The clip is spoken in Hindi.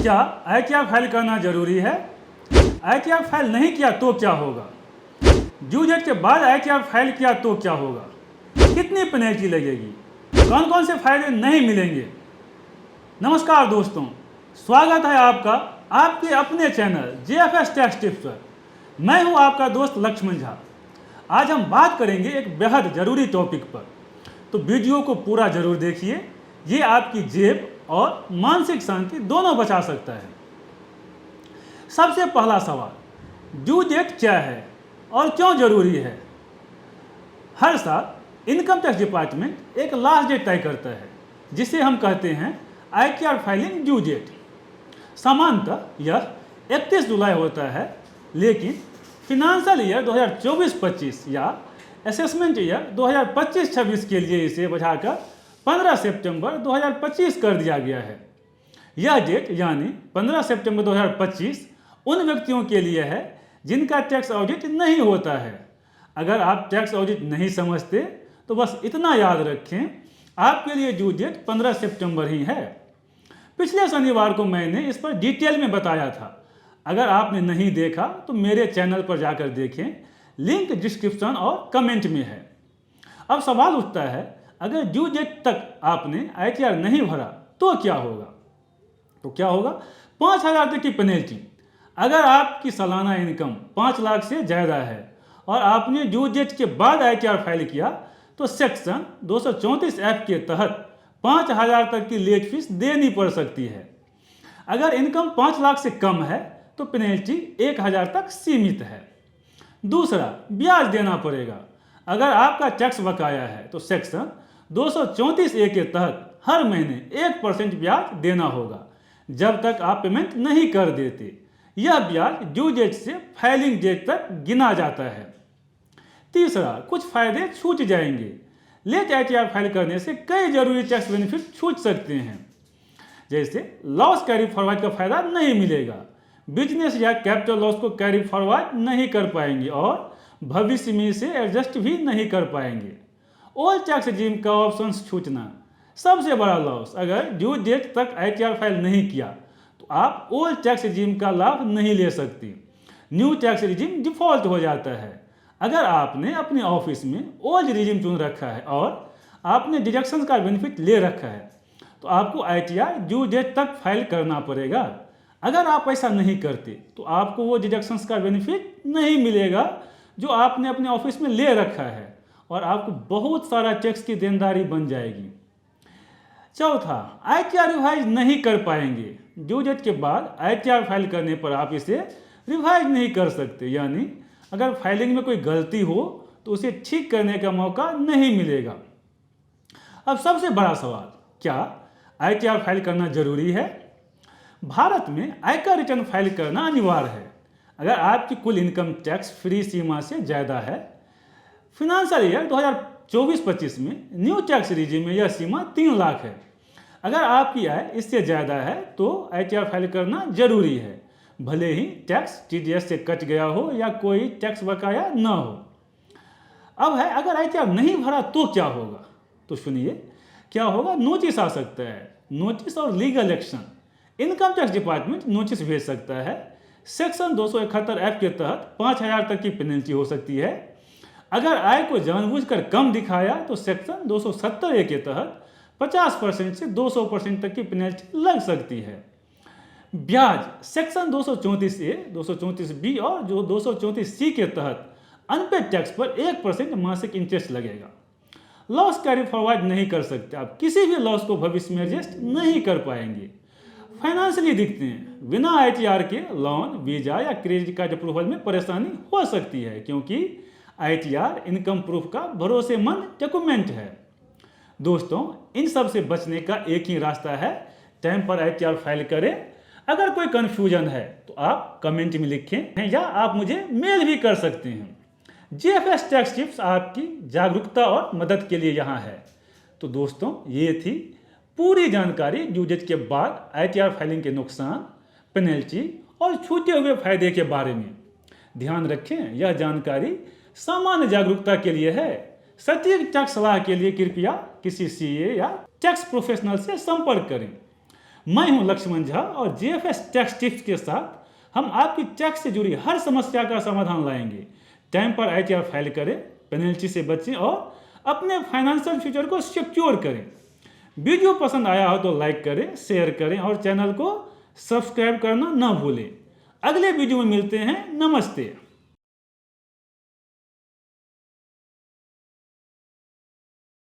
क्या ITR फाइल करना जरूरी है? ITR फाइल नहीं किया तो क्या होगा? ड्यू डेट के बाद ITR फाइल किया तो क्या होगा? कितनी पेनल्टी लगेगी? कौन कौन से फायदे नहीं मिलेंगे? नमस्कार दोस्तों, स्वागत है आपका आपके अपने चैनल JFS टैक्स टिप्स पर। मैं हूं आपका दोस्त लक्ष्मण झा। आज हम बात करेंगे एक बेहद जरूरी टॉपिक पर, तो वीडियो को पूरा जरूर देखिए। ये आपकी जेब और मानसिक शांति दोनों बचा सकता है। सबसे पहला सवाल, ड्यू डेट क्या है और क्यों जरूरी है? हर साल इनकम टैक्स डिपार्टमेंट एक लास्ट डेट तय करता है जिसे हम कहते हैं ITR फाइलिंग ड्यू डेट। सामान्यतः यह 31 जुलाई होता है, लेकिन फिनांशियल ईयर 2024-25 या असेसमेंट ईयर 2025-26 के लिए इसे बढ़ाकर 15 सितंबर 2025 कर दिया गया है। यह डेट यानी 15 सितंबर 2025 उन व्यक्तियों के लिए है जिनका टैक्स ऑडिट नहीं होता है। अगर आप टैक्स ऑडिट नहीं समझते तो बस इतना याद रखें, आपके लिए ड्यू डेट 15 सितंबर ही है। पिछले शनिवार को मैंने इस पर डिटेल में बताया था। अगर आपने नहीं देखा तो मेरे चैनल पर जाकर देखें, लिंक डिस्क्रिप्शन और कमेंट में है। अब सवाल उठता है, अगर ड्यू डेट तक आपने ITR नहीं भरा तो क्या होगा? तो क्या होगा? 5,000 तक की पेनल्टी। अगर आपकी सालाना इनकम 5 लाख से ज़्यादा है और आपने ड्यू डेट के बाद ITR फाइल किया तो सेक्शन 234F के तहत 5,000 तक की लेट फीस देनी पड़ सकती है। अगर इनकम 5 लाख से कम है तो पेनल्टी 1,000 तक सीमित है। दूसरा, ब्याज देना पड़ेगा। अगर आपका टैक्स बकाया है तो सेक्शन 234A के तहत हर महीने 1% ब्याज देना होगा जब तक आप पेमेंट नहीं कर देते। यह ब्याज ड्यू डेट से फाइलिंग डेट तक गिना जाता है। तीसरा, कुछ फायदे छूट जाएंगे। लेट ITR फाइल करने से कई जरूरी टैक्स बेनिफिट छूट सकते हैं, जैसे लॉस कैरी फॉरवर्ड का फायदा नहीं मिलेगा, बिजनेस या कैपिटल लॉस को कैरी फॉरवर्ड नहीं कर पाएंगे और भविष्य में इसे एडजस्ट भी नहीं कर पाएंगे। ओल्ड टैक्स रिजीम का ऑप्शन छूटना सबसे बड़ा लॉस। अगर ड्यू डेट तक ITR फाइल नहीं किया तो आप ओल्ड टैक्स रिजीम का लाभ नहीं ले सकते। न्यू टैक्स रिजीम डिफॉल्ट हो जाता है। अगर आपने अपने ऑफिस में ओल्ड रिजीम चुन रखा है और आपने डिडक्शन का बेनिफिट ले रखा है तो आपको ITR ड्यू डेट तक फाइल करना पड़ेगा। अगर आप ऐसा नहीं करते तो आपको वो डिडक्शंस का बेनिफिट नहीं मिलेगा जो आपने अपने ऑफिस में ले रखा है और आपको बहुत सारा टैक्स की देनदारी बन जाएगी। चौथा, ITR रिवाइज नहीं कर पाएंगे। ड्यू डेट के बाद ITR फाइल करने पर आप इसे रिवाइज नहीं कर सकते, यानी अगर फाइलिंग में कोई गलती हो तो उसे ठीक करने का मौका नहीं मिलेगा। अब सबसे बड़ा सवाल, क्या ITR फाइल करना जरूरी है? भारत में आयकर रिटर्न फाइल करना अनिवार्य है अगर आपकी कुल इनकम टैक्स फ्री सीमा से ज़्यादा है। फिनांशियल ईयर 2024-25 में न्यू टैक्स रिजीम में यह सीमा 3 लाख है। अगर आपकी आय इससे ज़्यादा है तो ITR फाइल करना जरूरी है, भले ही टैक्स TDS से कट गया हो या कोई टैक्स बकाया न हो। अब है, अगर ITR नहीं भरा तो क्या होगा? तो सुनिए क्या होगा। नोटिस आ सकता है, नोटिस और legal action. Income tax department notice भेज सकता है। सेक्शन 271F के तहत 5,000 तक की पेनल्टी हो सकती है। अगर आय को जानबूझकर कम दिखाया तो सेक्शन 270A के तहत 50% से 200% तक की पेनल्टी लग सकती है। ब्याज सेक्शन 234A, 234B और जो 234C के तहत अनपेड टैक्स पर 1% मासिक इंटरेस्ट लगेगा। लॉस कैरी फॉरवर्ड नहीं कर सकते, आप किसी भी लॉस को भविष्य में एडजस्ट नहीं कर पाएंगे। फाइनेंशियली दिखते हैं, बिना ITR के लोन, वीजा या क्रेडिट कार्ड अप्रूवल में परेशानी हो सकती है, क्योंकि ITR इनकम प्रूफ का भरोसेमंद डॉक्यूमेंट है। दोस्तों, इन सब से बचने का एक ही रास्ता है, टाइम पर ITR फाइल करें। अगर कोई कन्फ्यूजन है तो आप कमेंट में लिखें या आप मुझे मेल भी कर सकते हैं। JFS टैक्स टिप्स आपकी जागरूकता और मदद के लिए यहाँ है। तो दोस्तों, ये थी पूरी जानकारी ड्यू डेट के बाद ITR फाइलिंग के नुकसान, पेनल्टी और छूटे हुए फायदे के बारे में। ध्यान रखें, यह जानकारी सामान्य जागरूकता के लिए है। सटीक टैक्स सलाह के लिए कृपया किसी CA या टैक्स प्रोफेशनल से संपर्क करें। मैं हूं लक्ष्मण झा और JFS टैक्स टिप्स के साथ हम आपकी टैक्स से जुड़ी हर समस्या का समाधान लाएंगे। टाइम पर ITR फाइल करें, पेनल्टी से बचें और अपने फाइनेंशियल फ्यूचर को सिक्योर करें। वीडियो पसंद आया हो तो लाइक करें, शेयर करें और चैनल को सब्सक्राइब करना ना भूलें। अगले वीडियो में मिलते हैं। नमस्ते।